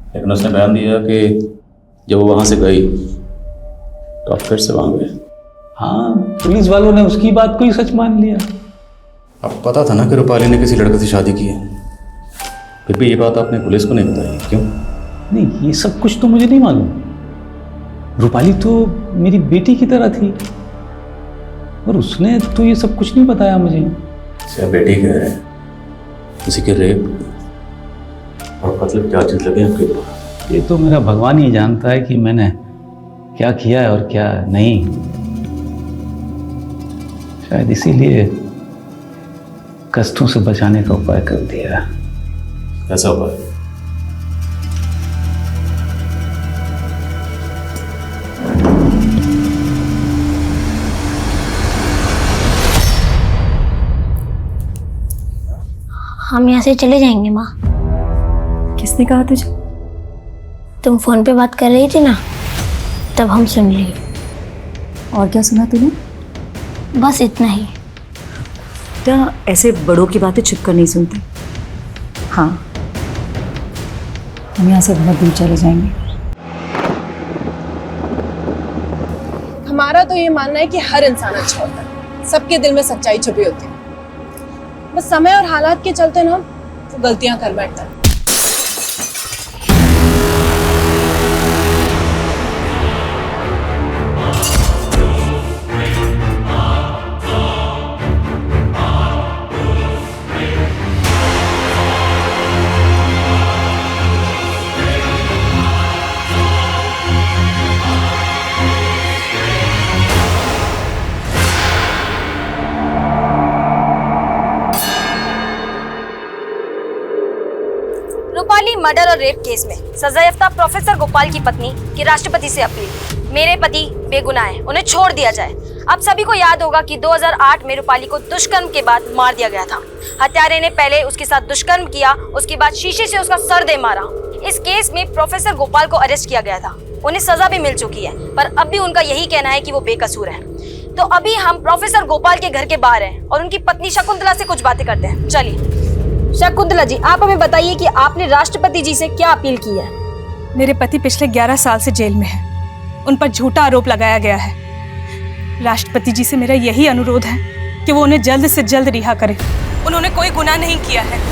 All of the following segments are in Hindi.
लेकिन उसने बयान दिया कि जब वो वहाँ से गई तो आप फिर से वहाँ गए। हाँ, पुलिस वालों ने उसकी बात को ही सच मान लिया। आपको पता था ना कि रूपाली ने किसी लड़के से शादी की है, फिर भी ये बात आपने पुलिस को नहीं बताई, क्यों? नहीं, ये सब कुछ तो मुझे नहीं मालूम। रूपाली तो मेरी बेटी की तरह थी और उसने तो ये सब कुछ नहीं बताया मुझे। क्या बेटी कह रहे हैं? किसी के रेप और मतलब क्या चीज लगे आपके ऊपर? ये तो मेरा भगवान ही जानता है कि मैंने क्या किया है और क्या नहीं। शायद इसीलिए कष्टों से बचाने का उपाय कर दिया। ऐसा हुआ है? हम यहाँ से चले जाएंगे माँ। किसने कहा तुझे? तुम फोन पे बात कर रही थी ना, तब हम सुन लिए। और क्या सुना तूने? बस इतना ही। बेटा, ऐसे बड़ों की बातें छुप कर नहीं सुनते। हाँ, हम यहाँ से बहुत दूर चले जाएंगे। हमारा तो ये मानना है कि हर इंसान अच्छा होता है, सबके दिल में सच्चाई छुपी होती है। बस समय और हालात के चलते ना वो गलतियां कर बैठता है। रूपाली मर्डर और रेप केस में सजायाफ्ता प्रोफेसर गोपाल की पत्नी की राष्ट्रपति से अपील। मेरे पति बेगुनाह हैं, उन्हें छोड़ दिया जाए। आप सभी को याद होगा कि 2008 में रूपाली को दुष्कर्म के बाद मार दिया गया था। हत्यारे ने पहले उसके साथ दुष्कर्म किया, उसके बाद शीशे से उसका सर दे मारा। इस केस में प्रोफेसर गोपाल को अरेस्ट किया गया था। उन्हें सजा भी मिल चुकी है, पर अब भी उनका यही कहना है कि वो बेकसूर है। तो अभी हम प्रोफेसर गोपाल के घर के बाहर हैं और उनकी पत्नी शकुंतला से कुछ बातें करते हैं। चलिए शकुंतला जी, आप हमें बताइए कि आपने राष्ट्रपति जी से क्या अपील की है। मेरे पति पिछले 11 साल से जेल में हैं। उन पर झूठा आरोप लगाया गया है। राष्ट्रपति जी से मेरा यही अनुरोध है कि वो उन्हें जल्द से जल्द रिहा करें। उन्होंने कोई गुनाह नहीं किया है।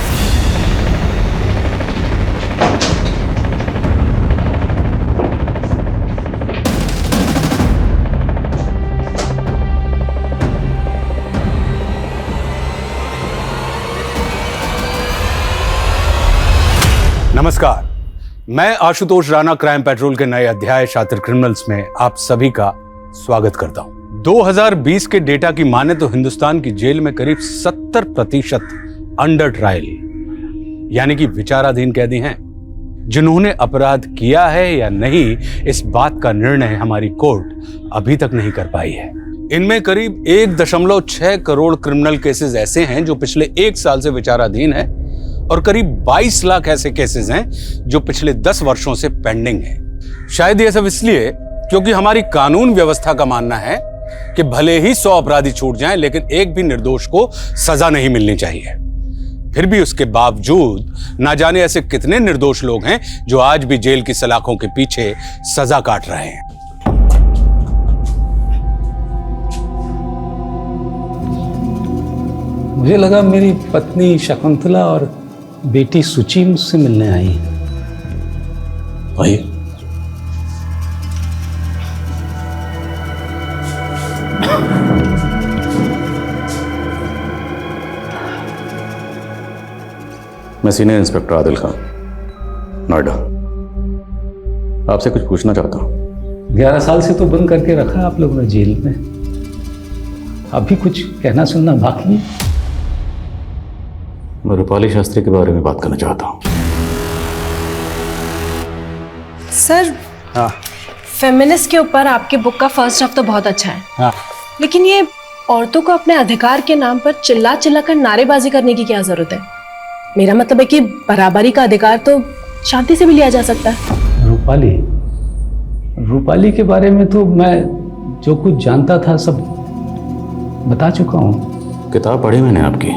नमस्कार, मैं आशुतोष राणा क्राइम पेट्रोल के नए अध्याय शातिर क्रिमिनल्स में आप सभी का स्वागत करता हूं। 2020 के डेटा की माने तो हिंदुस्तान की जेल में करीब 70% अंडर ट्रायल यानी कि विचाराधीन कैदी हैं। जिन्होंने अपराध किया है या नहीं, इस बात का निर्णय हमारी कोर्ट अभी तक नहीं कर पाई है। इनमें करीब 1.6 करोड़ क्रिमिनल केसेस ऐसे हैं जो पिछले 1 साल से विचाराधीन है और करीब 22 लाख ऐसे केसेस हैं जो पिछले 10 वर्षों से पेंडिंग हैं। शायद ये सब इसलिए क्योंकि हमारी कानून व्यवस्था का मानना है कि भले ही 100 अपराधी छूट जाएं, लेकिन एक भी निर्दोष को सजा नहीं मिलनी चाहिए। फिर भी उसके बावजूद ना जाने ऐसे कितने निर्दोष लोग हैं जो आज भी जेल की सलाखों के पीछे सजा काट रहे हैं। मुझे लगा मेरी पत्नी शकुंतला और बेटी सुचि मुझसे मिलने आई है। भाई मैं सीनियर इंस्पेक्टर आदिल खान, नोएडा, आपसे कुछ पूछना चाहता हूँ। 11 साल से तो बंद करके रखा है आप लोगों ने जेल में, अभी कुछ कहना सुनना बाकी है? मैं रूपाली शास्त्री के बारे में बात करना चाहता हूँ। सर, फेमिनिस्ट के ऊपर आपकी बुक का फर्स्ट ड्राफ्ट तो बहुत अच्छा है। हाँ। लेकिन ये औरतों को अपने अधिकार के नाम पर चिल्ला चिल्ला कर नारेबाजी करने की क्या जरूरत है? मेरा मतलब है कि बराबरी का अधिकार तो शांति से भी लिया जा सकता है। रूपाली के बारे में तो मैं जो कुछ जानता था सब बता चुका हूँ। किताब पढ़ी मैंने आपकी।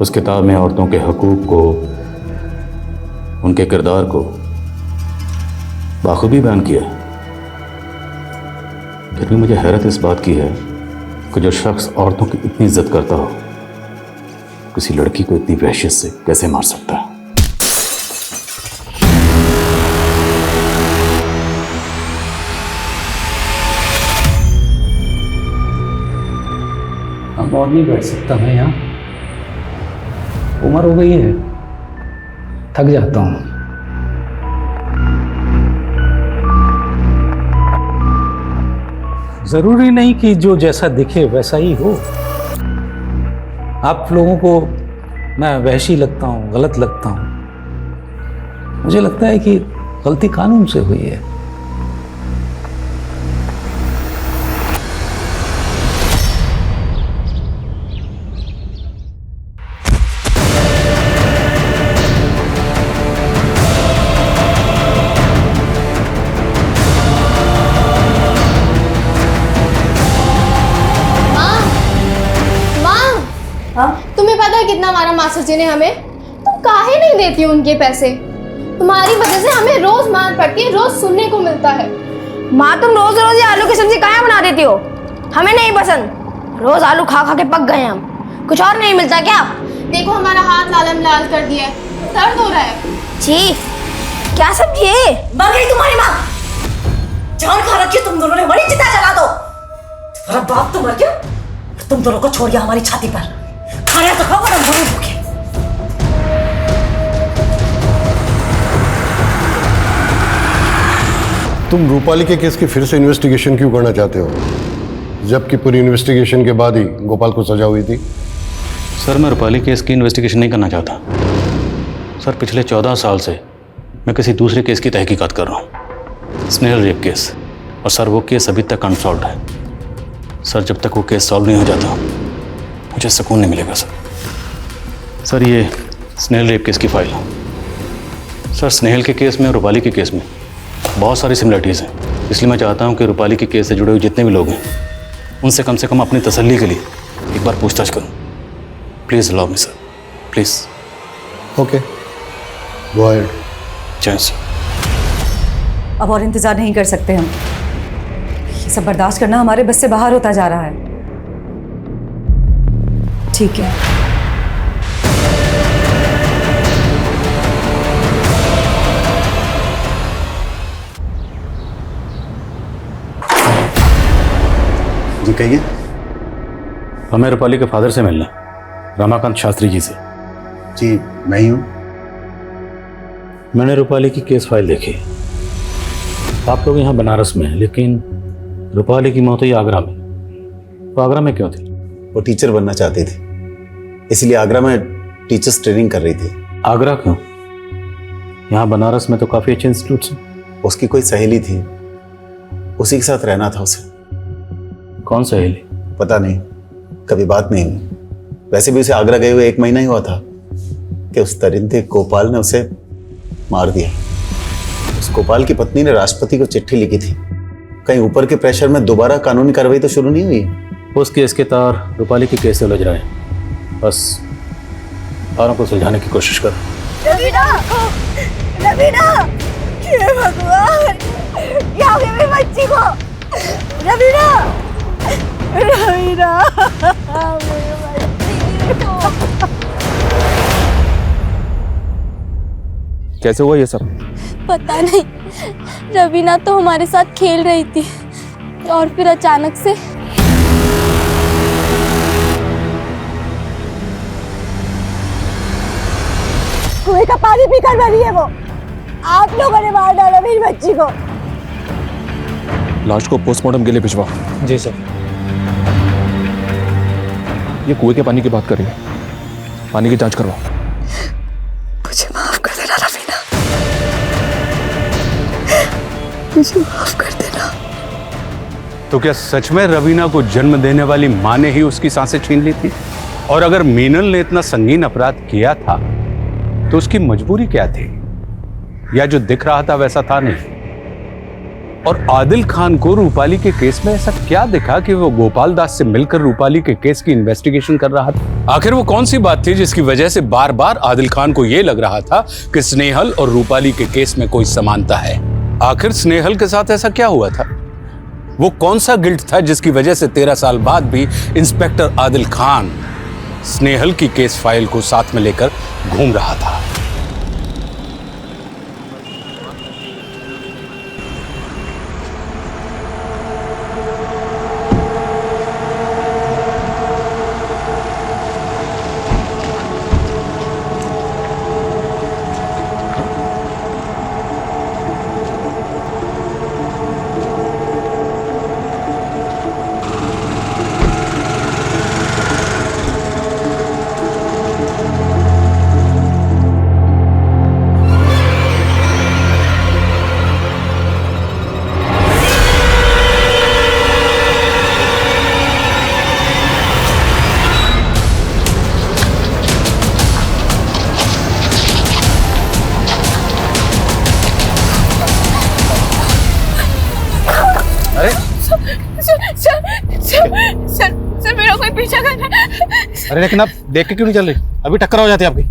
उस किताब में औरतों के हकूक को, उनके किरदार को बाखूबी बयान किया है। फिर भी मुझे हैरत इस बात की है कि जो शख्स औरतों की इतनी इज्जत करता हो किसी लड़की को इतनी वहशियत से कैसे मार सकता है। अब और नहीं बैठ सकता मैं यहाँ, उम्र हो गई है, थक जाता हूँ। जरूरी नहीं कि जो जैसा दिखे वैसा ही हो। आप लोगों को मैं वहशी लगता हूँ, गलत लगता हूँ। मुझे लगता है कि गलती कानून से हुई है। तुम्हें पता है कितना मारा मास्टर जी ने हमें? तुम काहे नहीं देती हो उनके पैसे? तुम्हारी वजह से हमें रोज मार पड़ती है, रोज सुनने को मिलता है। माँ तुम रोज रोज ये आलू की सब्जी कहाँ बना देती हो? हमें नहीं पसंद। रोज आलू खा खा के पक गए हम, कुछ और नहीं मिलता क्या? देखो हमारा हाथ लालम लाल कर दिया है, दर्द हो रहा है। छी, क्या सब्जी है? मर गई तुम्हारी माँ। जान खा रखी तुम दोनों ने, बड़ी चिता जला दो। तुम्हारा बाप तो मर गया, तुम दोनों को छोड़ दिया हमारी छाती पर। खाया तो खाओ, हम दोनों भूखे। तुम रूपाली के केस की फिर से इन्वेस्टिगेशन क्यों करना चाहते हो, जबकि पूरी इन्वेस्टिगेशन के बाद ही गोपाल को सजा हुई थी? सर, मैं रूपाली केस की इन्वेस्टिगेशन नहीं करना चाहता। सर, पिछले 14 साल से मैं किसी दूसरे केस की तहकीकात कर रहा हूँ, स्नेहल रेप केस। और सर, वो केस अभी तक अनसॉल्व्ड है। सर, जब तक वो केस सॉल्व नहीं हो जाता मुझे सुकून नहीं मिलेगा। सर, ये स्नेहल रेप केस की फाइल है। सर, स्नेहल के केस में और रूपाली के केस में बहुत सारी सिमिलरिटीज़ हैं, इसलिए मैं चाहता हूँ कि रूपाली के केस से जुड़े हुए जितने भी लोग हैं उनसे कम से कम अपनी तसल्ली के लिए एक बार पूछताछ करूँ। Please allow me sir, please. Okay, go ahead. जय सर। अब और इंतजार नहीं कर सकते हम। ये सब बर्दाश्त करना हमारे बस से बाहर होता जा रहा है। ठीक है, जी कहिए। हमें रूपाली के फादर से मिलना, रमाकांत शास्त्री जी से। जी मैं ही हूँ। मैंने रूपाली की केस फाइल देखी। आप लोग यहाँ बनारस में हैं, लेकिन रूपाली की मौत हुई आगरा में। तो आगरा में क्यों थी? वो टीचर बनना चाहती थी, इसलिए आगरा में टीचर्स ट्रेनिंग कर रही थी। आगरा क्यों? यहाँ बनारस में तो काफ़ी अच्छे इंस्टीट्यूट्स हैं। उसकी कोई सहेली थी, उसी के साथ रहना था उसे। कौन सहेली? पता नहीं, कभी बात नहीं हुई। वैसे भी उसे आगरा गए हुए 1 महीना ही हुआ था कि उस दरिंदे गोपाल ने उसे मार दिया। उस गोपाल की पत्नी ने राष्ट्रपति को चिट्ठी लिखी थी। कहीं ऊपर के प्रेशर में दोबारा कानूनी कार्रवाई तो शुरू नहीं हुई? उस केस के तार रूपाली के केस से उलझ रहे हैं। बस तारों को सुलझाने की कोशिश कर। रवीना, रवीना, हे भगवान, क्या हो गया मेरी बच्ची को? रवीना, रवीना, मेरी बच्ची को। कैसे हुआ ये सब? पता नहीं, रवीना तो हमारे साथ खेल रही थी और फिर अचानक से कुएं का पानी पीकर मरी है वो। आप लोगों ने मार डाला मेरी बच्ची को। लाश को पोस्टमार्टम के लिए भिजवाओ। जी सर। ये कुएं के पानी की बात कर रही है, पानी की जांच करवाओ। मुझे माफ कर देना रवीना, मुझे माफ कर देना। तो क्या सच में रवीना को जन्म देने वाली मां ने ही उसकी सांसें छीन ली थी? और अगर मीनल ने इतना संगीन अपराध किया था तो उसकी मजबूरी क्या थी? या जो दिख रहा था वैसा था नहीं? और आदिल खान को रूपाली के केस में ऐसा क्या दिखा कि वो गोपाल दास से मिलकर रूपाली के केस की इन्वेस्टिगेशन कर रहा था? आखिर वो कौन सी बात थी जिसकी वजह से बार बार आदिल खान को यह लग रहा था कि स्नेहल और रूपाली के केस में कोई समानता है? आखिर स्नेहल के साथ ऐसा क्या हुआ था? वो कौन सा गिल्ट था जिसकी वजह से 13 साल बाद भी इंस्पेक्टर आदिल खान स्नेहल की केस फाइल को साथ में लेकर घूम रहा था? सर मेरा कोई पीछा कर रहा है। अरे लेकिन आप देख के क्यों नहीं चल रही? अभी टक्कर हो जाती है आपकी।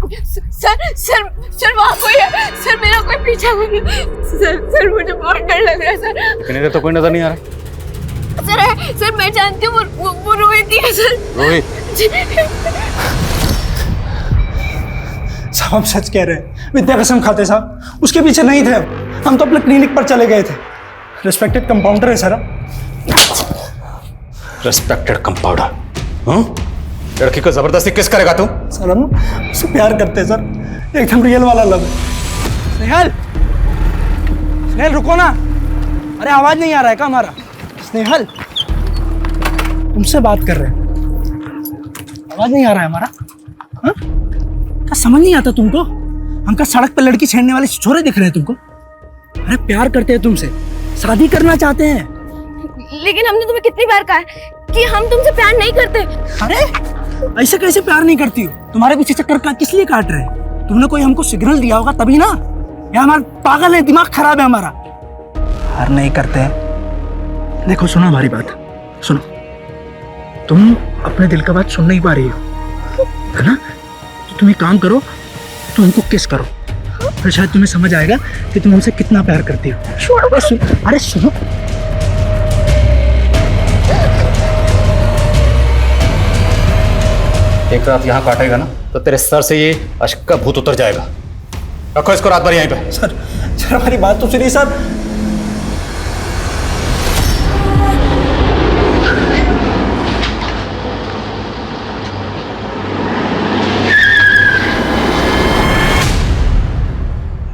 सर वहाँ कोई है। सर मेरा कोई पीछा कर रहा है। सर मुझे बहुत डर लग रहा है सर। लेकिन इधर तो कोई नजर नहीं आ रहा। सर मैं जानती हूँ वो रोहित ही है सर। रोहित? साहब हम सच कह रहे हैं, विद्या कसम खाते साहब, उसके पीछे नहीं थे हम तो अपने क्लिनिक पर चले गए थे। रिस्पेक्टेड कंपाउंडर है सर। Respected compounder? हाँ? लड़की को जबरदस्ती किस करेगा तू? सर हम उससे प्यार करते हैं सर, एकदम रियल वाला लव। स्नेहल, स्नेहल रुको ना। अरे आवाज नहीं आ रहा है क्या हमारा? स्नेहल तुमसे बात कर रहे हैं, आवाज नहीं आ रहा है हमारा? हाँ? क्या समझ नहीं आता तुमको? हम क्या सड़क पे लड़की छेड़ने वाले छोरे दिख रहे हैं तुमको? अरे प्यार करते हैं तुमसे, शादी करना चाहते हैं। लेकिन हमने तुम्हें कितनी बार कहा है कि हम तुमसे प्यार नहीं करते। अरे ऐसे कैसे प्यार नहीं करती हो? तुम्हारे पीछे चक्कर का किस लिए काट रहे हैं? तुमने कोई हमको सिग्नल दिया होगा तभी ना, या हमारा पागल है, दिमाग खराब है हमारा? प्यार नहीं करते हैं। देखो सुनो हमारी बात, सुनो। तुम अपने दिल का बात सुन नहीं पा रही हो, है ना? तो तुम एक काम करो, तुम हमको किस करो, फिर शायद तुम्हें समझ आएगा कि तुम हमसे कितना प्यार करती हो। अरे सुनो। एक रात यहाँ काटेगा ना तो तेरे सर से ये अश्क का भूत उतर जाएगा। रखो इसको रात भर यहीं पे। सर हमारी बात तो सुनिए सर।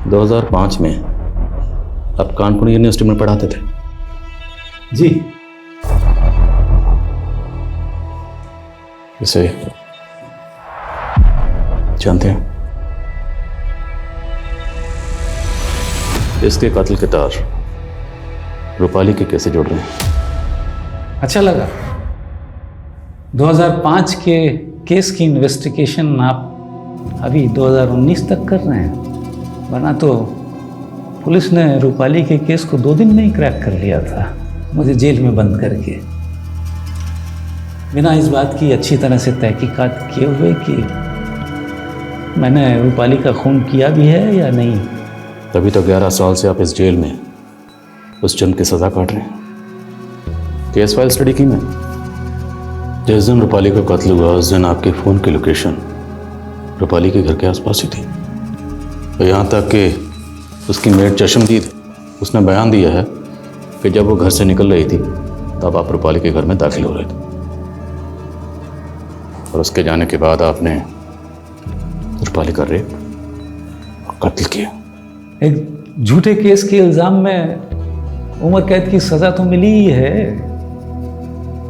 – 2005 में आप कानपुर यूनिवर्सिटी में पढ़ाते थे? जी। इसे जानते हैं? इसके कातिल के तार रूपाली के कैसे जोड़ रहे हैं? अच्छा लगा। 2005 के केस की इन्वेस्टिगेशन आप अभी 2019 तक कर रहे हैं, वरना तो पुलिस ने रूपाली के केस को 2 दिन में ही क्रैक कर लिया था, मुझे जेल में बंद करके, बिना इस बात की अच्छी तरह से तहकीकात किए हुए कि मैंने रूपाली का खून किया भी है या नहीं। तभी तो 11 साल से आप इस जेल में उस जन की सजा काट रहे हैं। केस फाइल स्टडी की मैं। जिस दिन रूपाली का कत्ल हुआ उस दिन आपके फ़ोन की लोकेशन रूपाली के घर के आसपास ही थी, और यहाँ तक कि उसकी मेड चशमदीद, उसने बयान दिया है कि जब वो घर से निकल रही थी तब आप रूपाली के घर में दाखिल हो रहे थे, और उसके जाने के बाद आपने रूपाली का रेप और कत्ल किया। एक झूठे केस के इल्ज़ाम में उम्र कैद की सज़ा तो मिली ही है।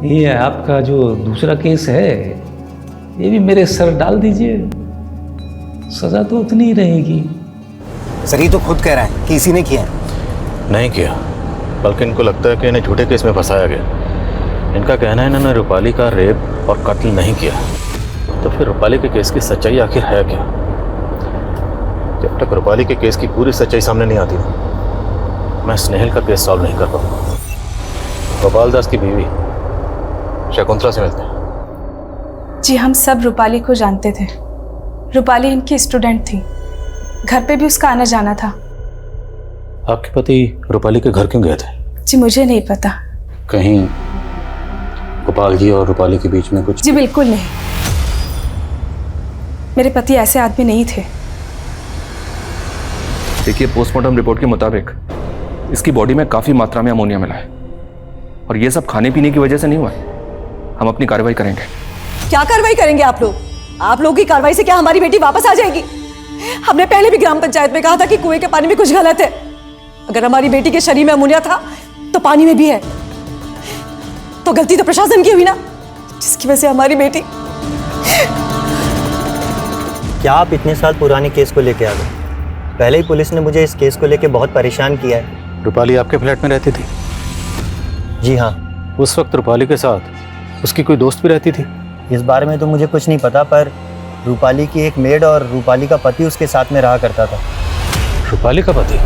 ये आपका जो दूसरा केस है ये भी मेरे सर डाल दीजिए, सज़ा तो उतनी ही रहेगी। सर ये तो खुद कह रहा है कि इसी ने किया है। नहीं किया, बल्कि इनको लगता है कि इन्हें झूठे केस में फंसाया गया। इनका कहना है इन्होंने रूपाली का रेप और कत्ल नहीं किया। तो फिर रूपाली के केस की सच्चाई आखिर है क्या? जब तक रूपाली के केस की पूरी सच्चाई सामने नहीं आती मैं स्नेहल का केस सॉल्व नहीं कर पाऊंगा। गोपाल दास की बीवी शकुंतला से मिलते हैं। जी हम सब रूपाली को जानते थे। रूपाली इनकी स्टूडेंट थी, घर पे भी उसका आना जाना था। आपके पति रूपाली के घर क्यों गए थे? जी मुझे नहीं पता। कहीं गोपाल जी और रूपाली के बीच में कुछ? जी बिल्कुल नहीं, मेरे पति ऐसे आदमी नहीं थे। देखिए, पोस्टमार्टम रिपोर्ट के मुताबिक इसकी बॉडी में काफी मात्रा में अमोनिया मिला है और ये सब खाने पीने की वजह से नहीं हुआ है। हम अपनी कार्रवाई करेंगे। क्या कार्रवाई करेंगे आप लोग? आप लोगों की कार्रवाई से क्या हमारी बेटी वापस आ जाएगी? हमने पहले भी ग्राम पंचायत में कहा था कि कुएं के पानी में कुछ गलत है। अगर हमारी बेटी के शरीर में अमोनिया था तो पानी में भी है, तो गलती तो प्रशासन की हुई ना, जिसकी वजह से हमारी बेटी। क्या आप इतने साल पुराने केस को लेके आ गए? पहले ही पुलिस ने मुझे इस केस को लेके बहुत परेशान किया है। रूपाली आपके फ्लैट में रहती थी? जी हाँ। उस वक्त रूपाली के साथ उसकी कोई दोस्त भी रहती थी? इस बारे में तो मुझे कुछ नहीं पता, पर रूपाली की एक मेड और रूपाली का पति उसके साथ में रहा करता था। रूपाली का पति?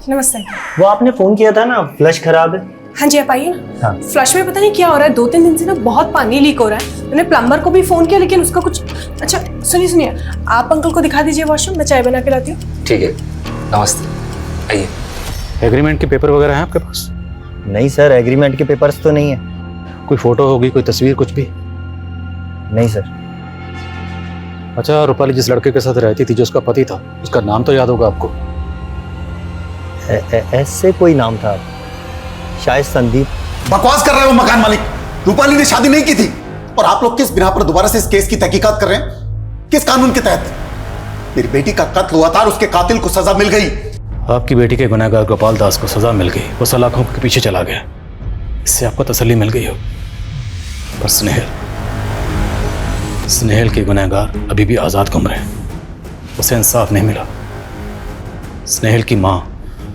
नमस्ते। वो आपने फोन किया था ना, फ्लश खराब है। हाँ जी, आप आइए ना। हाँ। फ्लश में पता नहीं क्या हो रहा है, 2-3 दिन से ना बहुत पानी लीक हो रहा है। मैंने प्लम्बर को भी फोन किया लेकिन उसका कुछ। अच्छा सुनिए, आप अंकल को दिखा दीजिए वॉशरूम, मैं चाय बना के लाती हूँ। ठीक है, नमस्ते, आइए। एग्रीमेंट के पेपर वगैरह हैं आपके पास? नहीं सर, एग्रीमेंट के पेपर्स तो नहीं है। कोई फोटो होगी, कोई तस्वीर, कुछ भी? नहीं सर। अच्छा, रूपाली जिस लड़के के साथ रहती थी, जो उसका पति था, उसका नाम तो याद होगा आपको? ऐसे कोई नाम था, शायद संदीप। बकवास कर रहे हो मकान मालिक। रूपाली ने शादी नहीं की थी और आप लोग किस बिना पर दोबारा से इस केस की तहकीकात कर रहे हैं? किस कानून के तहत? मेरी बेटी का कत्ल हुआ था और उसके कातिल को सजा मिल गई। आपकी बेटी के गुनहगार गोपाल दास को सजा मिल गई, वो सलाखों के पीछे चला गया। इससे आपको तसल्ली मिल गई हो, पर स्नेहल के गुनहगार अभी भी आजाद घूम रहे हैं। उसे इंसाफ नहीं मिला। स्नेहल की मां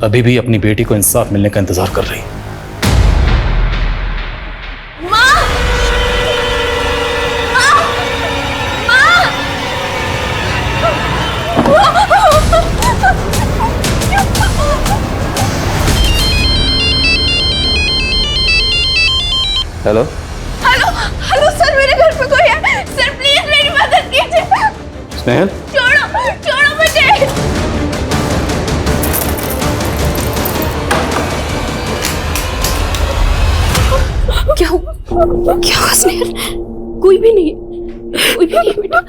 अभी भी अपनी बेटी को इंसाफ मिलने का इंतजार कर रही है। हेलो हेलो हेलो सर, मेरे घर पे कोई है सर, प्लीज मेरी मदद कीजिए। स्नेहल, छोड़ो छोड़ो मुझे। क्या हुआ स्नेहल? कोई भी नहीं है, कोई भी नहीं है बेटा।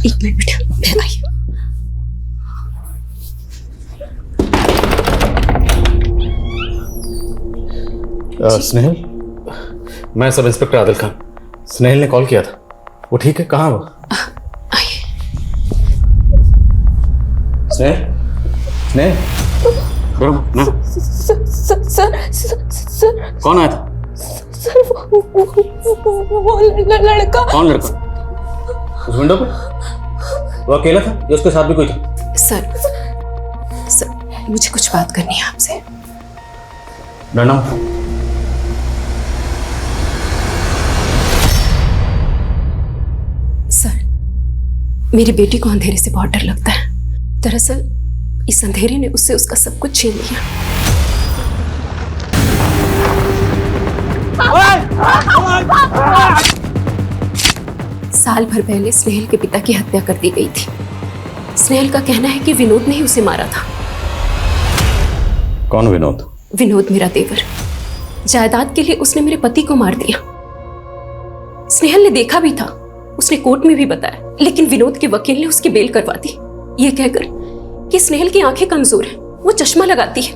एक मिनट बेटा, मैं आई। स्नेहल, मैं सब इंस्पेक्टर आदिल खान। स्नेहल ने कॉल किया था, वो ठीक है? कहाँ वो? स्नेहल, स्नेहल, सर कौन आया था? सर वो लड़का। कौन लड़का? उस विंडो पे? वो अकेला था या उसके साथ भी कोई था? सर मुझे कुछ बात करनी है आपसे। डरना। सर, मेरी बेटी को अंधेरे से बहुत डर लगता है। दरअसल इस अंधेरे ने उससे उसका सब कुछ छीन लिया। साल भर पहले स्नेहल के पिता की हत्या कर दी गई थी। स्नेहल का कहना है कि विनोद ने ही उसे मारा था। कौन विनोद? विनोद मेरा देवर। जायदाद के लिए उसने मेरे पति को मार दिया। स्नेहल ने देखा भी था, उसने कोर्ट में भी बताया, लेकिन विनोद के वकील ने उसकी बेल करवा दी, ये कहकर कि स्नेहल की आंखें कमजोर हैं, वो चश्मा लगाती है।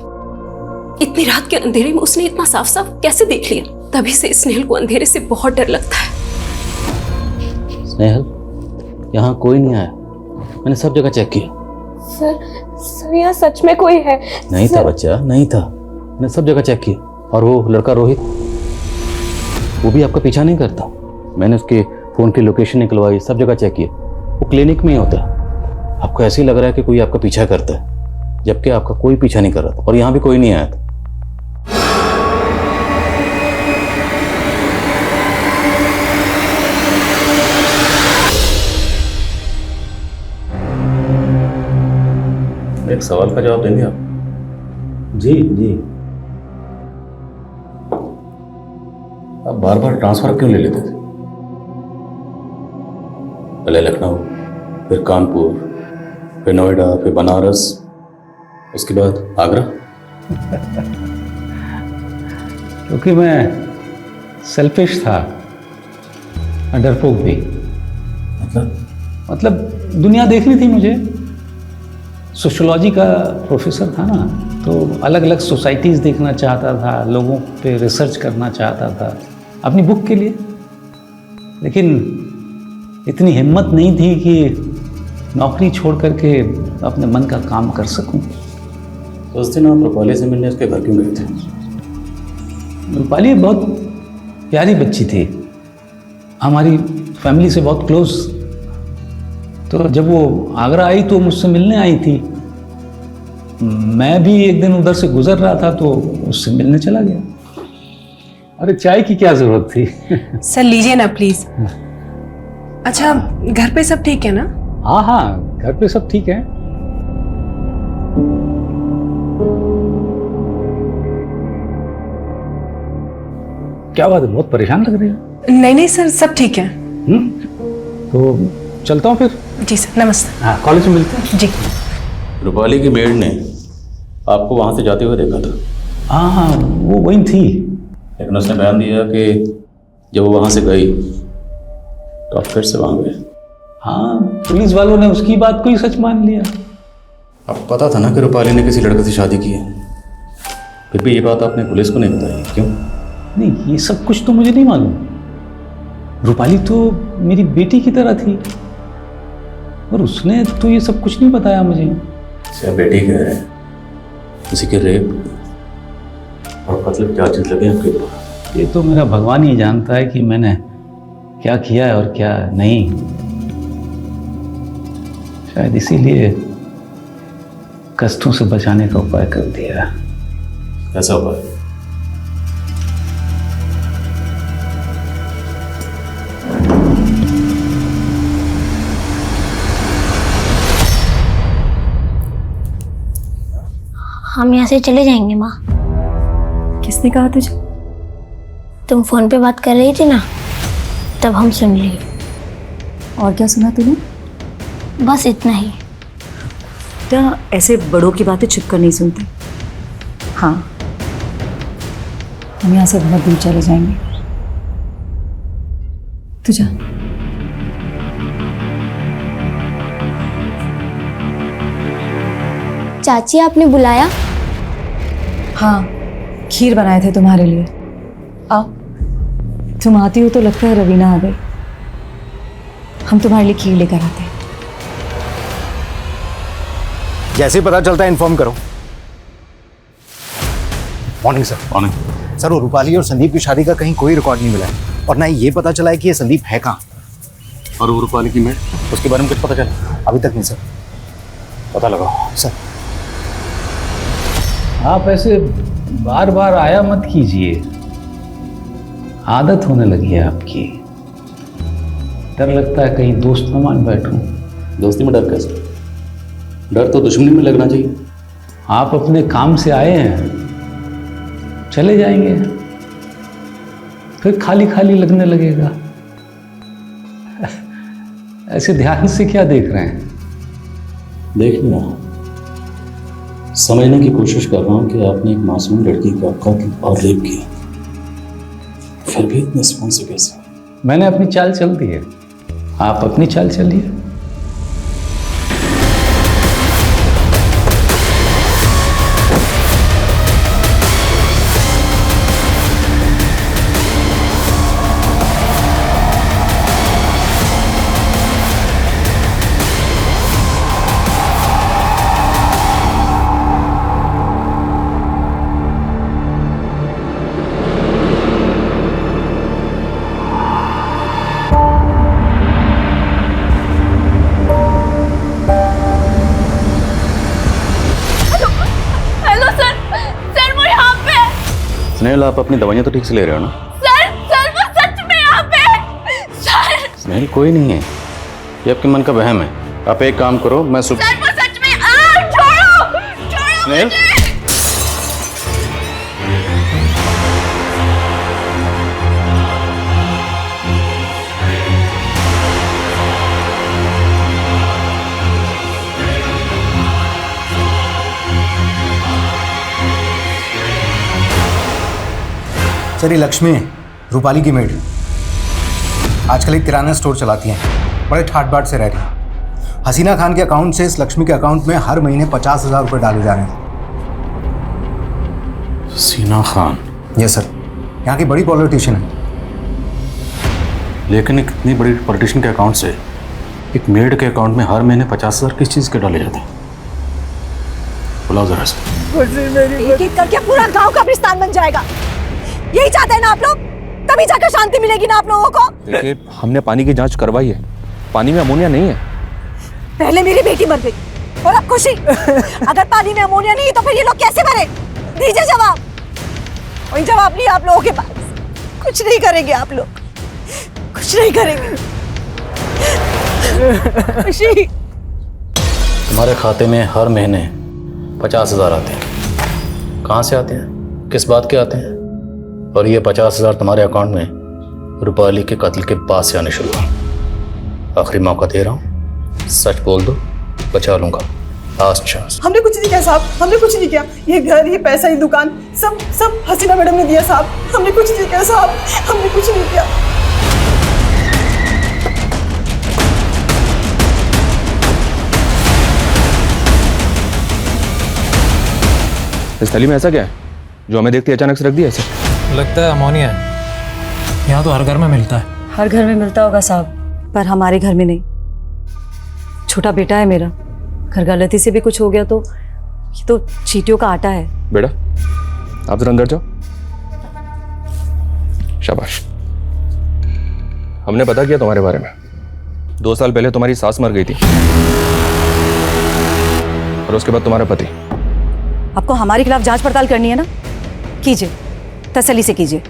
इतनी रात के अंधेरे में उसने इतना साफ साफ कैसे देख लिया? तभी से स्नेहल को अंधेरे से बहुत डर लगता है। स्नेहल, यहाँ कोई नहीं आया, मैंने सब जगह चेक किया। सर यहाँ सच में कोई है? नहीं था बच्चा, नहीं था, मैंने सब जगह चेक किया। और वो लड़का रोहित, वो भी आपका पीछा नहीं करता। मैंने उसके फोन की लोकेशन निकलवाई, सब जगह चेक किया, वो क्लिनिक में ही होता है। आपको ऐसे ही लग रहा है कि कोई आपका पीछा करता है, जबकि आपका कोई पीछा नहीं कर रहा था और यहाँ भी कोई नहीं आया था। एक सवाल का जवाब देंगे आप? जी जी। आप बार बार ट्रांसफर क्यों ले लेते थे? पहले लखनऊ, फिर कानपुर, फिर नोएडा, फिर बनारस, उसके बाद आगरा। क्योंकि मैं सेल्फिश था, डरपोक भी। मतलब दुनिया देखनी थी मुझे। सोशियोलॉजी का प्रोफेसर था ना, तो अलग अलग सोसाइटीज़ देखना चाहता था, लोगों पे रिसर्च करना चाहता था अपनी बुक के लिए। लेकिन इतनी हिम्मत नहीं थी कि नौकरी छोड़ करके अपने मन का काम कर सकूं। तो उस दिन आप रूपाली से मिलने उसके घर क्यों गए थे? रूपाली बहुत प्यारी बच्ची थी, हमारी फैमिली से बहुत क्लोज। तो जब वो आगरा आई तो मुझसे मिलने आई थी। मैं भी एक दिन उधर से गुजर रहा था तो उससे मिलने चला गया। अरे चाय की क्या जरूरत थी? सर लीजिए ना प्लीज। अच्छा, घर पे सब ठीक है ना? हाँ हाँ, घर पे सब ठीक है। क्या बात है, बहुत परेशान लग रही हो? नहीं नहीं सर, सब ठीक है। तो चलता हूँ फिर। जी सर, नमस्ते। हाँ, कॉलेज में मिलते हैं। जी। रूपाली की मेड ने आपको वहां से जाते हुए देखा था? हाँ हाँ, वो वही थी। लेकिन उसने बयान दिया कि जब वो वहां से गई तो आप फिर से वहां गए। हाँ, पुलिस वालों ने उसकी बात को ही सच मान लिया। आपको पता था ना कि रूपाली ने किसी लड़के से शादी की है, फिर भी ये बात आपने पुलिस को नहीं बताई, क्यों? नहीं, ये सब कुछ तो मुझे नहीं मालूम। रूपाली तो मेरी बेटी की तरह थी और उसने तो ये सब कुछ नहीं बताया मुझे। क्या बेटी कह रहे हैं? किसी के रेप और मतलब क्या चीज लगे आपके ऊपर? ये तो मेरा भगवान ही जानता है कि मैंने क्या किया है और क्या नहीं। शायद इसीलिए कष्टों से बचाने का उपाय कर दिया। कैसा उपाय? हम यहाँ से चले जाएंगे माँ। किसने कहा तुझे? तुम फोन पे बात कर रही थी ना, तब हम सुन लिए। और क्या सुना तूने? बस इतना ही। बेटा, ऐसे बड़ों की बातें छुप कर नहीं सुनते। हाँ, हम यहाँ से बहुत दूर चले जाएंगे। तू जा। चाची, आपने बुलाया? हाँ, खीर बनाए थे तुम्हारे लिए। आओ। तुम आती हो तो लगता है रवीना आ गई। हम तुम्हारे लिए खीर लेकर आते हैं। जैसे ही पता चलता है इन्फॉर्म करो। Morning sir. मॉर्निंग सर, वो रूपाली और संदीप की शादी का कहीं कोई रिकॉर्ड नहीं मिला है और ना ही ये पता चला है कि ये संदीप है कहाँ। और वो रूपाली की मेड, उसके बारे में कुछ पता चला? अभी तक नहीं सर। पता लगाओ। सर, आप ऐसे बार बार आया मत कीजिए, आदत होने लगी है आपकी। डर लगता है कहीं दोस्त न मान बैठूं। दोस्ती में डर कैसे? डर तो दुश्मनी में लगना चाहिए। आप अपने काम से आए हैं, चले जाएंगे फिर खाली खाली लगने लगेगा। ऐसे ध्यान से क्या देख रहे हैं? देख नहीं रहा, समझने की कोशिश कर रहा हूं कि आपने एक मासूम लड़की का कत्ल और रेप किया, फिर भी इतने स्पून से कैसे? मैंने अपनी चाल चल दी है, आप अपनी चाल चलिए। स्नेहल, आप अपनी दवाइयाँ तो ठीक से ले रहे हो ना? सर वो सच में यहाँ पे। सर स्नेहल, कोई नहीं है, ये आपके मन का वहम है। आप एक काम करो, मैं सुबह। सर वो सच में। छोड़ो स्नेहल, सर ये लक्ष्मी है, रूपाली की मेड। आजकल एक किराना स्टोर चलाती हैं, बड़े ठाट बाट से रह रही हैं। हसीना खान के अकाउंट से इस लक्ष्मी के अकाउंट में हर महीने 50,000 रुपये डाले जा रहे हैं। हसीना खान? यस सर, यहाँ की बड़ी पॉलिटिशियन है। लेकिन एक इतनी बड़ी पॉलिटिशियन के अकाउंट से एक मेड के अकाउंट में हर महीने 50,000 किस चीज़ के डाले जाते हैं? बुलाओ जरा से। एक करके पूरा गांव कब्रिस्तान बन जाएगा। यही चाहते हैं ना आप लोग? तभी जाकर शांति मिलेगी ना आप लोगों को? देखिए, हमने पानी की जांच करवाई है, पानी में अमोनिया नहीं है। पहले मेरी बेटी मर गई और अब खुशी। अगर पानी में अमोनिया नहीं तो फिर ये लोग कैसे मरे? दीजिए जवाब। कोई जवाब नहीं आप लोगों के पास। कुछ नहीं करेंगे आप लोग, कुछ नहीं करेंगे। खुशी, तुम्हारे खाते में हर महीने 50,000 आते हैं। कहाँ से आते हैं, किस बात के आते हैं? और ये 50,000 तुम्हारे अकाउंट में रूपाली के कत्ल के बाद से आने शुरू हुआ। आखिरी मौका दे रहा हूँ, सच बोल दो, बचा लूंगा। Last chance. हमने कुछ नहीं किया साहब, हमने कुछ नहीं किया। ये घर, ये पैसा, ये दुकान सब हसीना मैडम ने दिया साहब। हमने कुछ नहीं किया साहब, हमने कुछ नहीं किया। इस थैली में ऐसा क्या है जो हमें देखते अचानक से रख दिया ऐसे? लगता है अमोनिया है। यहाँ तो हर घर में मिलता है। हर घर में मिलता होगा साहब, पर हमारे घर में नहीं। छोटा बेटा है मेरा, घर गलती से भी कुछ हो गया तो ये तो चींटियों का आटा है। बेटा आप जरा अंदर जाओ। शाबाश। हमने पता किया तुम्हारे बारे में। 2 साल पहले तुम्हारी सास मर गई थी और उसके बाद तुम्हारा पति। आपको हमारे खिलाफ जांच पड़ताल करनी है ना? कीजिए, तसल्ली से कीजिए।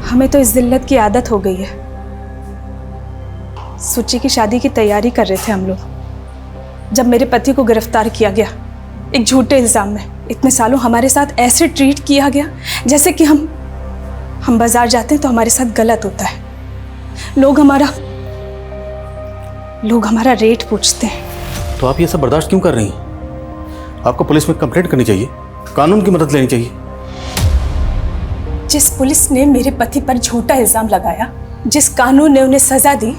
हमें तो इस जिल्लत की आदत हो गई है। सुची की शादी की तैयारी कर रहे थे हम लोग जब मेरे पति को गिरफ्तार किया गया एक झूठे इल्जाम में। इतने सालों हमारे साथ ऐसे ट्रीट किया गया जैसे कि हम बाजार जाते हैं तो हमारे साथ गलत होता है। लोग हमारा रेट पूछते हैं। तो आप ये सब बर्दाश्त क्यों कर रही हैं? आपको पुलिस में कंप्लेंट करनी चाहिए, कानून की मदद लेनी चाहिए। जिस पुलिस ने मेरे पति पर झूठा इल्जाम लगाया, जिस कानून ने उन्हें सजा दी,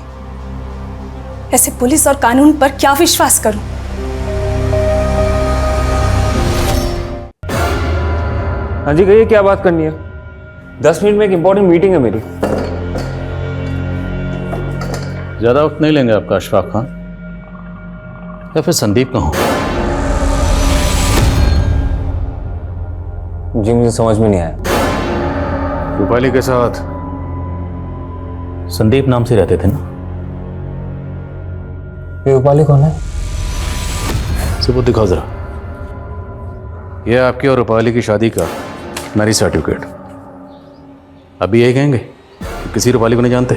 ऐसे पुलिस और कानून पर क्या विश्वास करूं? हाँ जी कहिए, क्या बात करनी है? 10 मिनट में एक इंपॉर्टेंट मीटिंग है मेरी। ज्यादा वक्त नहीं लेंगे आपका अशफाक खान, या फिर संदीप का हूं? जी मुझे समझ में नहीं आया। रूपाली के साथ संदीप नाम से रहते थे ना? ये रूपाली कौन है? सबूत दिखाओ जरा। यह आपकी और रूपाली की शादी का मैरिज सर्टिफिकेट। अभी यही कहेंगे कि किसी रूपाली को नहीं जानते?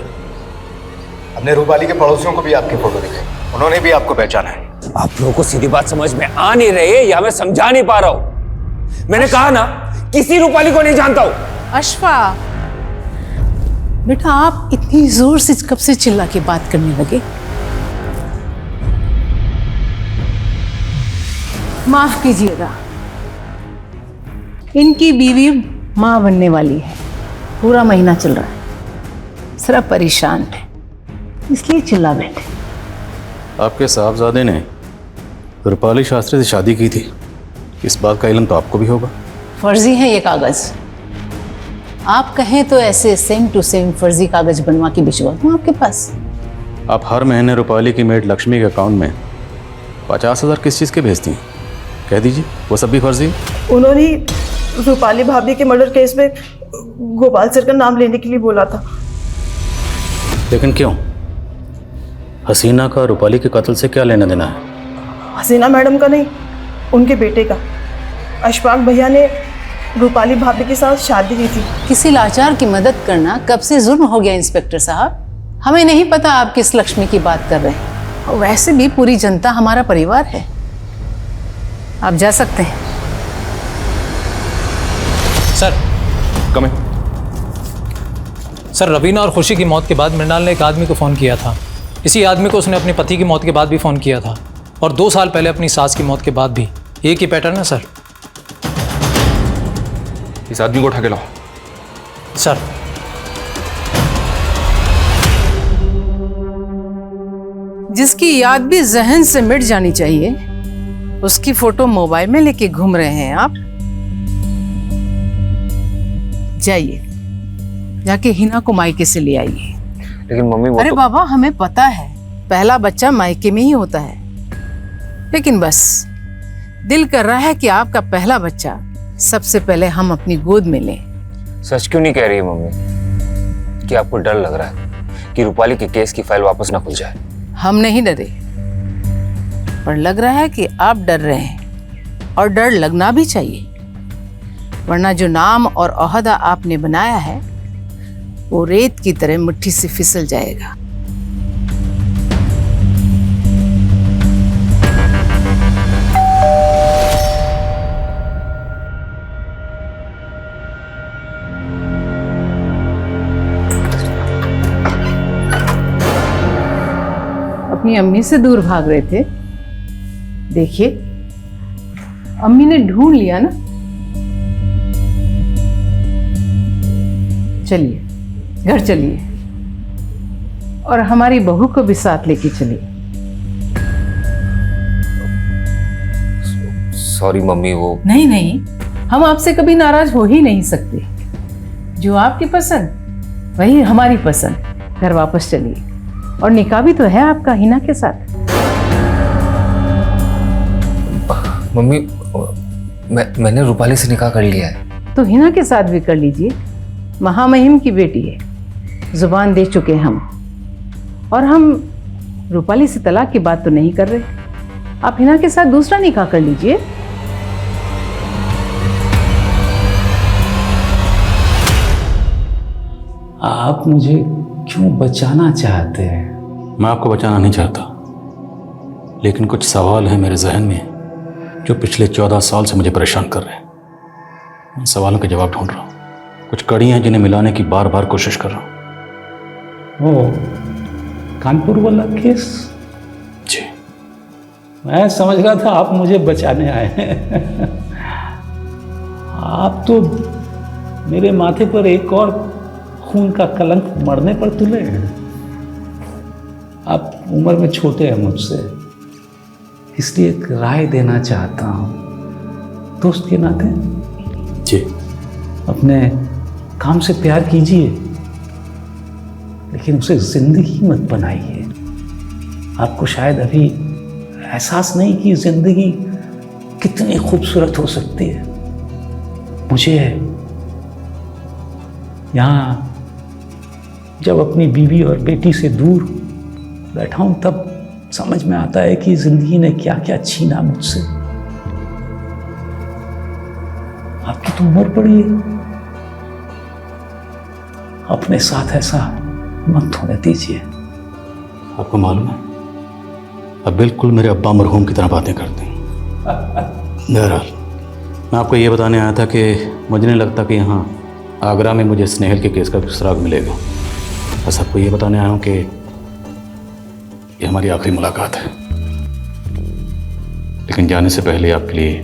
हमने रूपाली के पड़ोसियों को भी आपकी फोटो दिखाई, उन्होंने भी आपको पहचाना है। आप लोगों को सीधी बात समझ में आ नहीं रही या मैं समझा नहीं पा रहा हूं? मैंने कहा ना किसी रूपाली को नहीं जानता हूं। अशफा बेटा, आप इतनी जोर से कब से चिल्ला के बात करने लगे? माफ कीजिएगा, इनकी बीवी मां बनने वाली है। पूरा महीना चल रहा है, सिर्फ परेशान है, इसलिए चिल्ला बैठे। आपके साहबजादे ने रूपाली शास्त्री से शादी की थी, इस बात का इल्म तो आपको भी होगा। फर्जी है ये कागज। आप कहें तो ऐसे सेम टू सेम फर्जी कागज बनवा के भिजवा दूं आपके पास। आप हर महीने रूपाली की मेड लक्ष्मी के अकाउंट में 50,000 किस चीज़ के भेजती हैं? कह दीजिए, वो सब भी फर्जी? उन्होंने रूपाली भाभी के मर्डर केस में गोपाल सर का नाम लेने के लिए बोला था। लेकिन क्यों? हसीना का रूपाली के कत्ल से क्या लेना देना है? हसीना मैडम का नहीं, उनके बेटे का। अशफाक भैया ने रूपाली भाभी के साथ शादी हुई थी। किसी लाचार की मदद करना कब से जुर्म हो गया इंस्पेक्टर साहब? हमें नहीं पता आप किस लक्ष्मी की बात कर रहे हैं। और वैसे भी पूरी जनता हमारा परिवार है। आप जा सकते हैं। Sir coming. सर, रवीना और खुशी की मौत के बाद मृणाल ने एक आदमी को फ़ोन किया था। इसी आदमी को उसने अपने पति की मौत के बाद भी फ़ोन किया था और 2 साल पहले अपनी सास की मौत के बाद भी। एक ही पैटर्न है सर। इस आदमी को उठा के लाओ। सर। जिसकी याद भी जहन से मिट जानी चाहिए, उसकी फोटो मोबाइल में लेके घूम रहे हैं आप। जाइए, जाके हिना को मायके से ले आइए। लेकिन मम्मी वो अरे बाबा, हमें पता है पहला बच्चा मायके में ही होता है, लेकिन बस दिल कर रहा है कि आपका पहला बच्चा सबसे पहले हम अपनी गोद में लें। सच क्यों नहीं कह रही है मम्मी कि आपको डर लग रहा है कि रूपाली के केस की फाइल वापस ना खुल जाए? हम नहीं डरे, पर लग रहा है कि आप डर रहे हैं, और डर लगना भी चाहिए, वरना जो नाम और ओहदा आपने बनाया है वो रेत की तरह मुट्ठी से फिसल जाएगा। अपनी अम्मी से दूर भाग रहे थे। देखिए, अम्मी ने ढूंढ लिया ना। चलिए घर चलिए, और हमारी बहू को भी साथ लेके चलिए। सॉरी मम्मी, वो नहीं नहीं, हम आपसे कभी नाराज हो ही नहीं सकते। जो आपकी पसंद वही हमारी पसंद। घर वापस चलिए, और निकाह भी तो है आपका हिना के साथ। मम्मी, मैंने रूपाली से निकाह कर लिया है। तो हिना के साथ भी कर लीजिए। महामहिम की बेटी है, जुबान दे चुके हम। और हम रूपाली से तलाक की बात तो नहीं कर रहे। आप हिना के साथ दूसरा निकाह कर लीजिए। आप मुझे क्यों बचाना चाहते हैं? मैं आपको बचाना नहीं चाहता, लेकिन कुछ सवाल हैं मेरे जहन में जो पिछले 14 साल से मुझे परेशान कर रहे हैं। उन सवालों के जवाब ढूंढ रहा हूँ। कुछ कड़ियाँ जिन्हें मिलाने की बार बार कोशिश कर रहा हूँ। वो कानपुर वाला केस? जी। मैं समझ रहा था आप मुझे बचाने आए हैं। आप तो मेरे माथे पर एक और खून का कलंक मरने पर तुले हैं। आप उम्र में छोटे हैं मुझसे, इसलिए एक राय देना चाहता हूँ दोस्त के नाते। जी। अपने काम से प्यार कीजिए, लेकिन उसे जिंदगी मत बनाइए। आपको शायद अभी एहसास नहीं कि जिंदगी कितनी खूबसूरत हो सकती है। मुझे यहाँ जब अपनी बीवी और बेटी से दूर बैठा हूं, तब समझ में आता है कि जिंदगी ने क्या क्या छीना मुझसे। आपकी तो उम्र पड़ी है, अपने साथ ऐसा मत होने दीजिए। आपको मालूम है, अब बिल्कुल मेरे अब्बा मरहूम की तरह बातें करते हैं। बहरहाल, मैं आपको ये बताने आया था कि मुझे नहीं लगता कि यहाँ आगरा में मुझे स्नेहल के केस का सुराग मिलेगा। बस आपको ये बताने आया हूँ कि ये हमारी आखिरी मुलाकात है, लेकिन जाने से पहले आपके लिए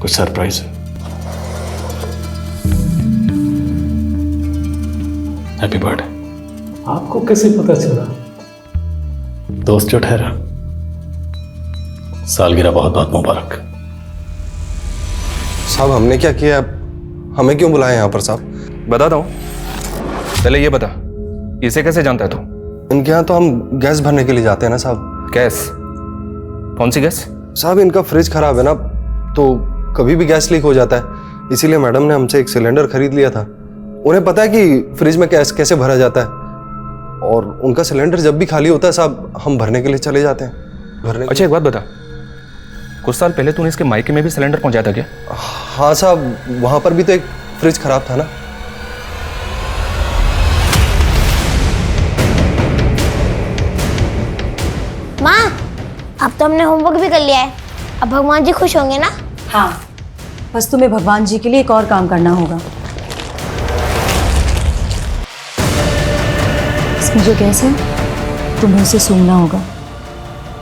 कुछ सरप्राइज है। Happy birthday. आपको कैसे पता चला? दोस्त जो ठहरा, सालगिरह बहुत बहुत मुबारक। साहब, हमने क्या किया? हमें क्यों बुलाया यहाँ पर साहब? बताता हूँ, पहले ये बता, इसे कैसे जानता है तू? इनके यहाँ तो हम गैस भरने के लिए जाते हैं ना साहब। गैस? कौन सी गैस? साहब, इनका फ्रिज खराब है ना, तो कभी भी गैस लीक हो जाता है, इसीलिए मैडम ने हमसे एक सिलेंडर खरीद लिया था। उन्हें पता है कि फ्रिज में गैस कैसे भरा जाता है, और उनका सिलेंडर जब भी खाली होता है साहब, हम भरने के लिए चले जाते हैं। अच्छा, एक बात बता, कुछ साल पहले तूने इसके मायके में भी सिलेंडर पहुंचाया था क्या? हाँ साहब, वहां पर भी तो एक फ्रिज खराब था ना। माँ, अब तो हमने होमवर्क भी कर लिया है। अब भगवान जी खुश होंगे ना? हाँ, बस तुम्हें भगवान जी के लिए एक और काम करना होगा। इसमें जो गैस है तुम्हें उसे सूंघना होगा।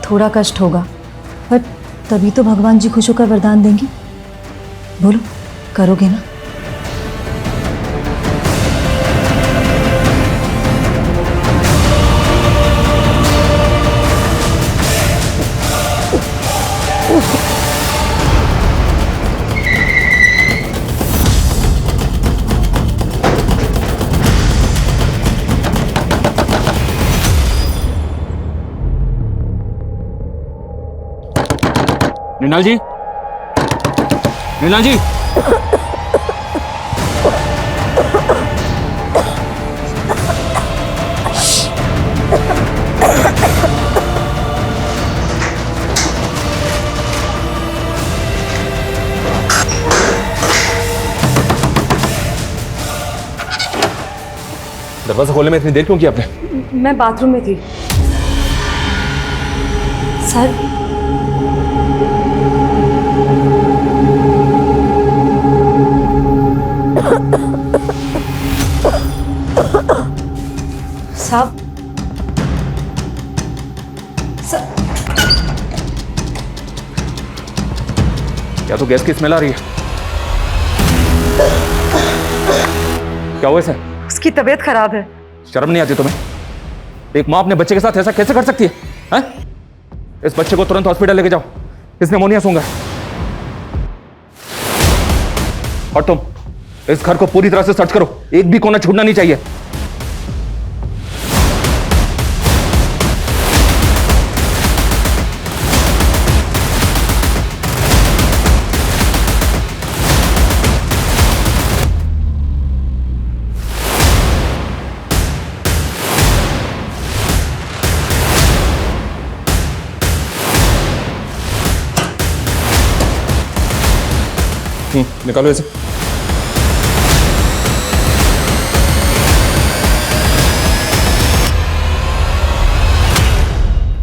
थोड़ा कष्ट होगा, पर तभी तो भगवान जी खुश होकर वरदान देंगे। बोलो, करोगे ना? मृणाल जी, मृणाल जी, दरवाजा खोलने में इतनी देर क्यों की आपने? मैं बाथरूम में थी सर। साहब, क्या तो गैस की स्मेल आ रही है? क्या हुआ इसे? उसकी तबीयत खराब है। शर्म नहीं आती तुम्हें? एक माँ अपने बच्चे के साथ ऐसा कैसे कर सकती है? हैं? इस बच्चे को तुरंत हॉस्पिटल लेके जाओ, इसने निमोनिया सूंघा है। और तुम इस घर को पूरी तरह से सर्च करो, एक भी कोना छूटना नहीं चाहिए। निकालो इसे।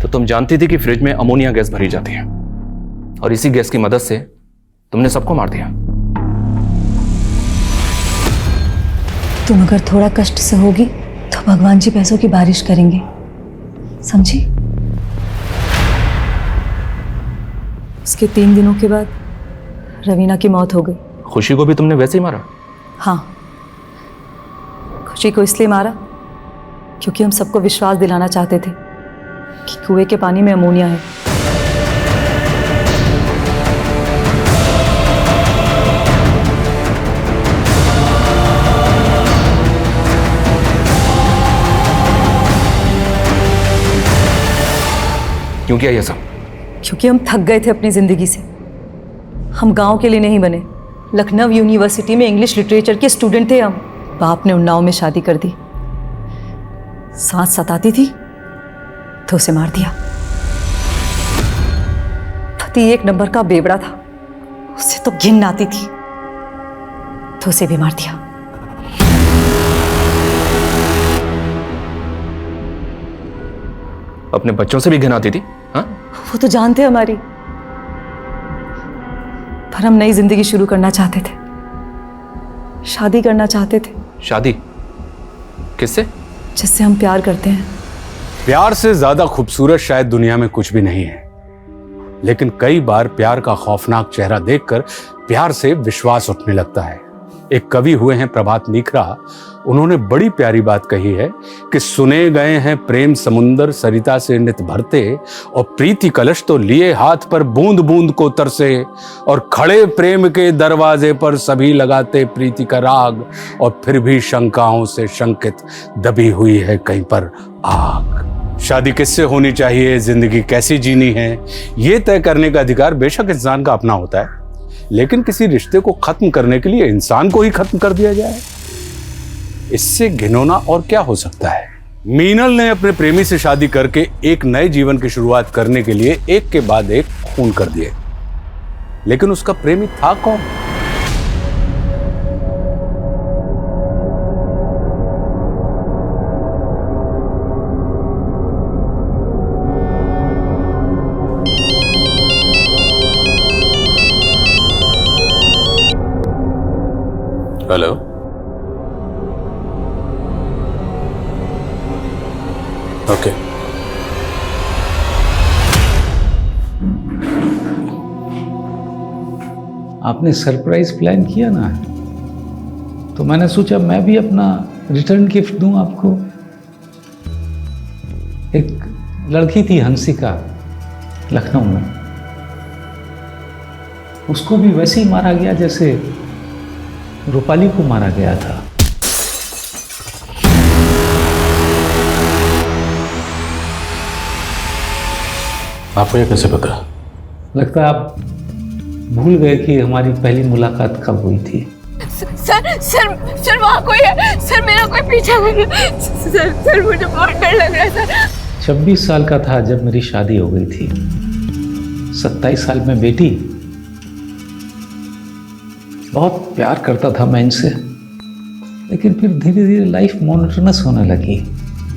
तो तुम जानती थी कि फ्रिज में अमोनिया गैस भरी जाती है और इसी गैस की मदद से तुमने सबको मार दिया। तुम अगर थोड़ा कष्ट सहोगी तो भगवान जी पैसों की बारिश करेंगे, समझी? उसके 3 दिनों के बाद रवीना की मौत हो गई। खुशी को भी तुमने वैसे ही मारा? हाँ, खुशी को इसलिए मारा क्योंकि हम सबको विश्वास दिलाना चाहते थे कि कुएं के पानी में अमोनिया है। क्यों किया ये सब? क्योंकि हम थक गए थे अपनी जिंदगी से। हम गांव के लिए नहीं बने, लखनऊ यूनिवर्सिटी में इंग्लिश लिटरेचर के स्टूडेंट थे हम। बाप ने उन्नाव में शादी कर दी। सांस सताती थी तो उसे मार दिया। पति 1 नंबर का बेवड़ा था, उसे तो घिन आती थी तो उसे भी मार दिया। अपने बच्चों से भी घिन आती थी? हाँ? वो तो जानते हमारी, पर हम नई जिंदगी शुरू करना चाहते थे, शादी करना चाहते थे। शादी? किससे? जिससे हम प्यार करते हैं। प्यार से ज्यादा खूबसूरत शायद दुनिया में कुछ भी नहीं है, लेकिन कई बार प्यार का खौफनाक चेहरा देखकर प्यार से विश्वास उठने लगता है। एक कवि हुए हैं प्रभात मीखरा, उन्होंने बड़ी प्यारी बात कही है कि सुने गए हैं प्रेम समुंदर सरिता से नित भरते, और प्रीति कलश तो लिए हाथ पर बूंद बूंद को तरसे, और खड़े प्रेम के दरवाजे पर सभी लगाते प्रीति का राग, और फिर भी शंकाओं से शंकित दबी हुई है कहीं पर आग। शादी किससे होनी चाहिए, जिंदगी कैसी जीनी है, ये तय करने का अधिकार बेशक इंसान का अपना होता है, लेकिन किसी रिश्ते को खत्म करने के लिए इंसान को ही खत्म कर दिया जाए, इससे घिनौना और क्या हो सकता है। मीनल ने अपने प्रेमी से शादी करके एक नए जीवन की शुरुआत करने के लिए एक के बाद एक खून कर दिए। लेकिन उसका प्रेमी था कौन? Hello, okay. आपने सरप्राइज प्लान किया ना, तो मैंने सोचा मैं भी अपना रिटर्न गिफ्ट दूं आपको। एक लड़की थी हंसिका, लखनऊ में, उसको भी वैसे ही मारा गया जैसे रूपाली को मारा गया था। आपको ये कैसे पता? लगता है आप भूल गए कि हमारी पहली मुलाकात कब हुई थी। सर सर सर वहाँ कोई है सर, मेरा कोई पीछा कर रहा है सर। सर मुझे बहुत डर लग रहा है सर। 26 साल का था जब मेरी शादी हो गई थी, 27 साल में बेटी। बहुत प्यार करता था मैं इनसे, लेकिन फिर धीरे धीरे लाइफ मोनोटोनस होने लगी।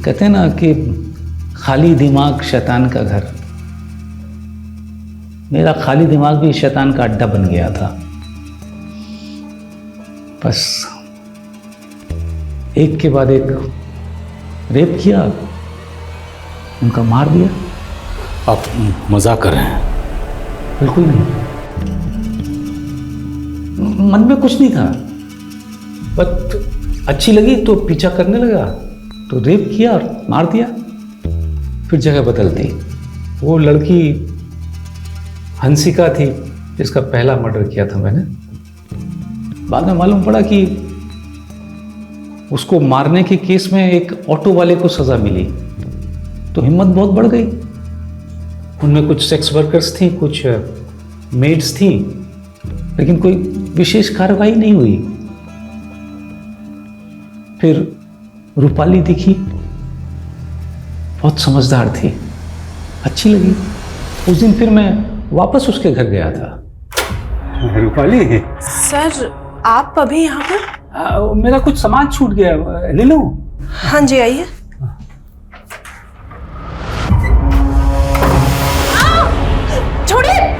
कहते हैं ना कि खाली दिमाग शैतान का घर। मेरा खाली दिमाग भी शैतान का अड्डा बन गया था। बस एक के बाद एक रेप किया, उनका मार दिया। आप मजाक कर रहे हैं? बिल्कुल नहीं, मन में कुछ नहीं था, बट अच्छी लगी तो पीछा करने लगा, तो रेप किया और मार दिया। फिर जगह बदल दी। वो लड़की हंसिका थी जिसका पहला मर्डर किया था मैंने। बाद में मालूम पड़ा कि उसको मारने के केस में एक ऑटो वाले को सजा मिली, तो हिम्मत बहुत बढ़ गई। उनमें कुछ सेक्स वर्कर्स थी, कुछ मेड्स थी, लेकिन कोई विशेष कार्रवाई नहीं हुई। फिर रूपाली दिखी, बहुत समझदार थी, अच्छी लगी। उस दिन फिर मैं वापस उसके घर गया था। रूपाली, सर आप अभी यहाँ पर? मेरा कुछ सामान छूट गया, ले लूं? हाँ जी आइए। छोड़िए।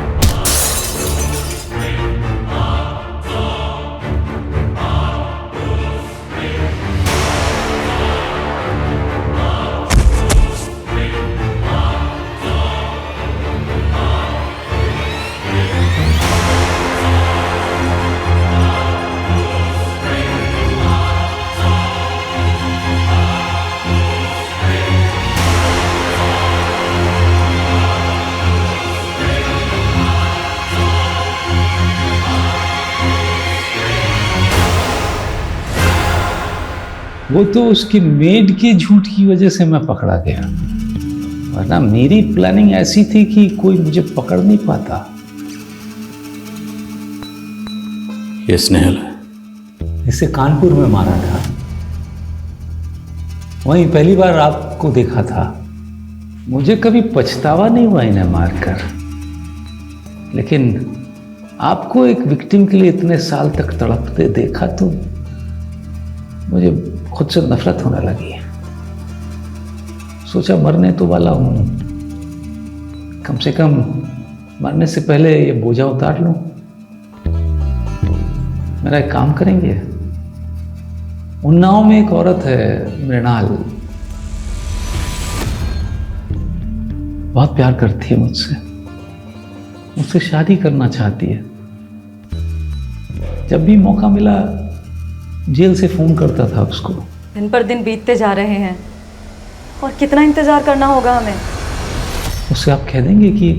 वो तो उसकी मेड के झूठ की वजह से मैं पकड़ा गया, वरना मेरी प्लानिंग ऐसी थी कि कोई मुझे पकड़ नहीं पाता। ये स्नेहल है। इसे कानपुर में मारा था, वहीं पहली बार आपको देखा था। मुझे कभी पछतावा नहीं हुआ इन्हें मारकर, लेकिन आपको एक विक्टिम के लिए इतने साल तक तड़पते देखा तो मुझे खुद से नफरत होने लगी। सोचा मरने तो वाला हूं, कम से कम मरने से पहले ये बोझा उतार लूं। मेरा एक काम करेंगे? उन्नाव में एक औरत है मृणाल, बहुत प्यार करती है मुझसे, मुझसे शादी करना चाहती है। जब भी मौका मिला जेल से फोन करता था उसको। दिन पर दिन बीतते जा रहे हैं और कितना इंतजार करना होगा हमें। उससे आप कह देंगे कि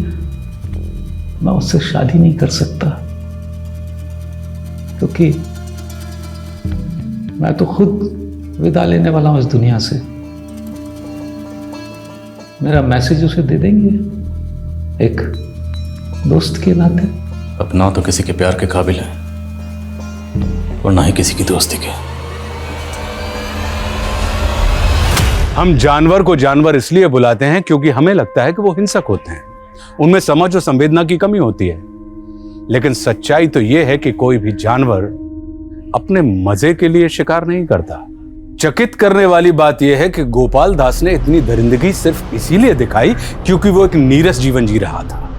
मैं उससे शादी नहीं कर सकता, क्योंकि मैं तो खुद विदा लेने वाला हूं इस दुनिया से। मेरा मैसेज उसे दे देंगे एक दोस्त के नाते। अब ना तो किसी के प्यार के काबिल है और ना ही किसी की दोस्ती के। हम जानवर को जानवर इसलिए बुलाते हैं क्योंकि हमें लगता है कि वो हिंसक होते हैं, उनमें समझ और संवेदना की कमी होती है। लेकिन सच्चाई तो यह है कि कोई भी जानवर अपने मजे के लिए शिकार नहीं करता। चकित करने वाली बात यह है कि गोपाल दास ने इतनी दरिंदगी सिर्फ इसीलिए दिखाई क्योंकि वो एक नीरस जीवन जी रहा था।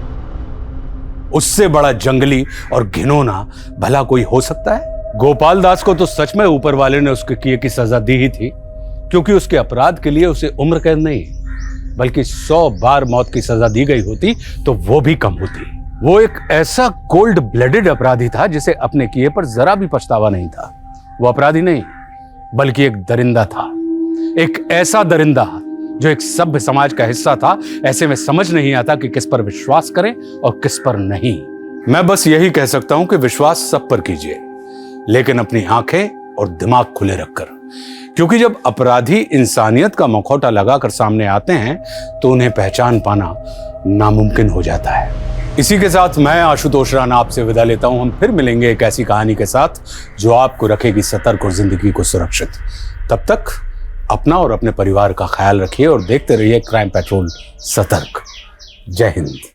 उससे बड़ा जंगली और घिनौना भला कोई हो सकता है? गोपाल दास को तो सच में ऊपर वाले ने उसके किए की सजा दी ही थी, क्योंकि उसके अपराध के लिए उसे उम्र कैद नहीं बल्कि 100 बार मौत की सजा दी गई होती तो वो भी कम होती। वो एक ऐसा कोल्ड ब्लडेड अपराधी था जिसे अपने किए पर जरा भी पछतावा नहीं था। वो अपराधी नहीं बल्कि एक दरिंदा था, एक ऐसा दरिंदा जो एक सभ्य समाज का हिस्सा था। ऐसे में समझ नहीं आता कि किस पर विश्वास करें और किस पर नहीं। मैं बस यही कह सकता हूं कि विश्वास सब पर कीजिए, लेकिन अपनी आंखें और दिमाग खुले रखकर, क्योंकि जब अपराधी इंसानियत का मुखौटा लगाकर सामने आते हैं तो उन्हें पहचान पाना नामुमकिन हो जाता है। इसी के साथ मैं आशुतोष राणा आपसे विदा लेता हूं। हम फिर मिलेंगे एक ऐसी कहानी के साथ जो आपको रखेगी सतर्क और जिंदगी को सुरक्षित। तब तक अपना और अपने परिवार का ख्याल रखिए और देखते रहिए क्राइम पेट्रोल सतर्क। जय हिंद।